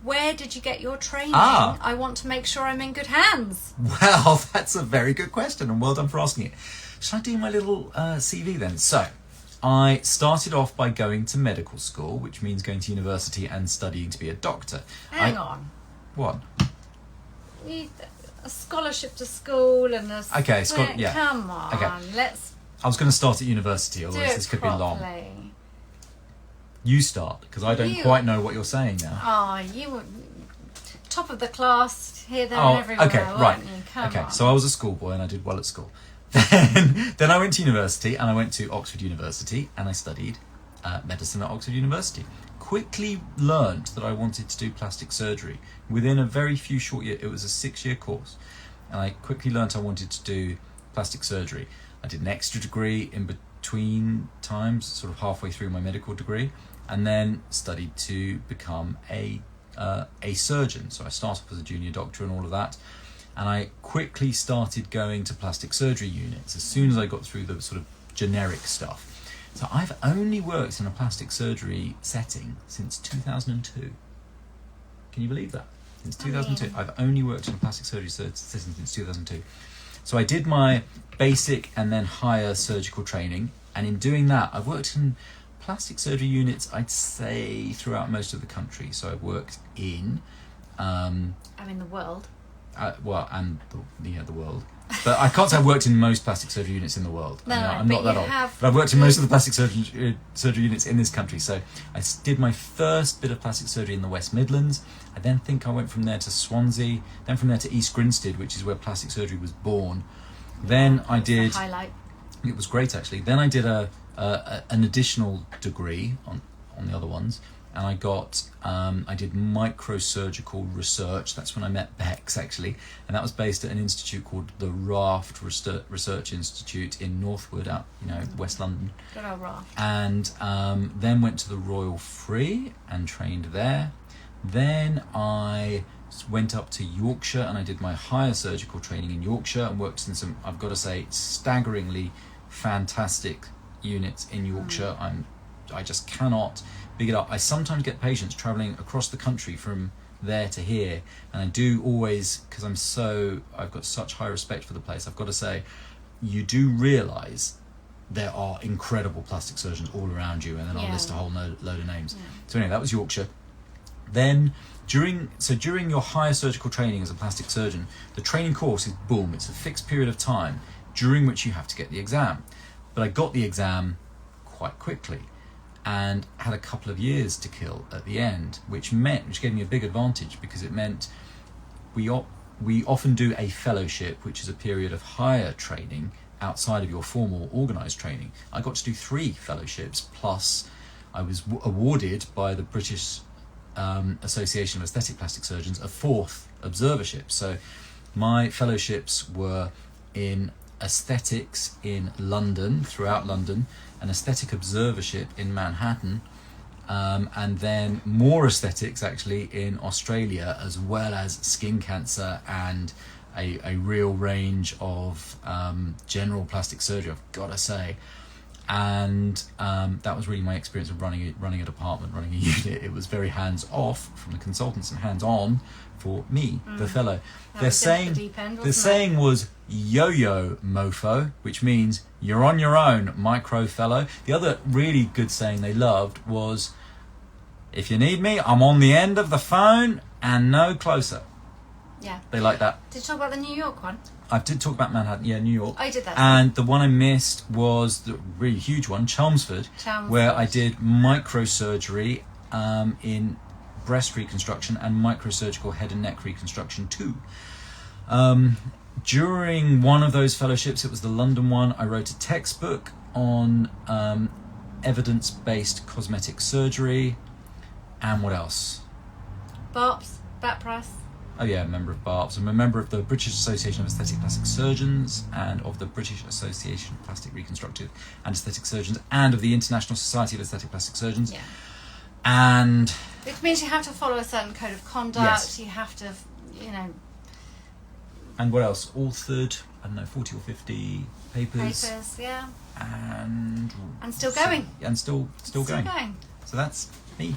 where did you get your training? Ah. I want to make sure I'm in good hands. Well, that's a very good question, and well done for asking it. Shall I do my little CV then? So, I started off by going to medical school, which means going to university and studying to be a doctor. Hang on. What? A scholarship to school and a... Okay, yeah. Come on, okay. let's I was going to start at university, do otherwise it this could properly. be long. You start, because I don't quite know what you're saying now. Oh, you were top of the class here, there, and everywhere. Okay, right. You? Come on. So I was a schoolboy and I did well at school. Then I went to university, and I went to Oxford University, and I studied medicine at Oxford University. Quickly learned that I wanted to do plastic surgery. Within a very few short years, it was a 6-year course, and I quickly learned I wanted to do plastic surgery. I did an extra degree in between times, sort of halfway through my medical degree, and then studied to become a surgeon. So I started off as a junior doctor and all of that, and I quickly started going to plastic surgery units as soon as I got through the sort of generic stuff. So I've only worked in a plastic surgery setting since 2002. Can you believe that? Since 2002. I've only worked in a plastic surgery setting since 2002. So I did my basic and then higher surgical training, and in doing that, I've worked in plastic surgery units, I'd say, throughout most of the country. So I've worked in... the world. The world. But I can't say I've worked in most plastic surgery units in the world. No, I'm but not that you old. have- But I've worked in most of the plastic surgery units in this country. So I did my first bit of plastic surgery in the West Midlands. I then think I went from there to Swansea, then from there to East Grinstead, which is where plastic surgery was born. Then I did... The highlight. It was great, actually. Then I did an additional degree on the other ones, and I got I did microsurgical research. That's when I met Bex, actually, and that was based at an institute called the Raft Research Institute in Northwood, out West London. Good old Raft. And then went to the Royal Free and trained there. Then I went up to Yorkshire and I did my higher surgical training in Yorkshire and worked in some, I've got to say, staggeringly fantastic units in Yorkshire. I just cannot big it up. I sometimes get patients travelling across the country from there to here, and I do always, because I've got such high respect for the place, I've got to say, you do realise there are incredible plastic surgeons all around you, and then I'll list a whole load of names. Yeah. So anyway, that was Yorkshire. Then during your higher surgical training as a plastic surgeon, the training course is it's a fixed period of time during which you have to get the exam. But I got the exam quite quickly and had a couple of years to kill at the end, which gave me a big advantage, because it meant we often do a fellowship, which is a period of higher training outside of your formal organised training. I got to do 3 fellowships, plus I was awarded by the British Association of Aesthetic Plastic Surgeons a 4th observership. So my fellowships were in aesthetics in London, throughout London, an aesthetic observership in Manhattan, and then more aesthetics actually in Australia, as well as skin cancer and a real range of general plastic surgery, I've got to say. And that was really my experience of running a department, running a unit. It was very hands-off from the consultants and hands-on for me, the fellow. The saying was yo-yo mofo, which means you're on your own, micro fellow. The other really good saying they loved was, if you need me, I'm on the end of the phone and no closer. Yeah. They like that. Did you talk about the New York one? I did talk about Manhattan, New York. I did that. And the one I missed was the really huge one, Chelmsford, where I did microsurgery in breast reconstruction and microsurgical head and neck reconstruction too. During one of those fellowships, it was the London one, I wrote a textbook on evidence-based cosmetic surgery. And what else? BAPRAS. Oh yeah, a member of BAPS. I'm a member of the British Association of Aesthetic Plastic Surgeons and of the British Association of Plastic Reconstructive and Aesthetic Surgeons and of the International Society of Aesthetic Plastic Surgeons. Yeah. And... Which means you have to follow a certain code of conduct. Yes. You have to, And what else? Authored, 40 or 50 papers. Yeah. And still going. And still going. So that's me.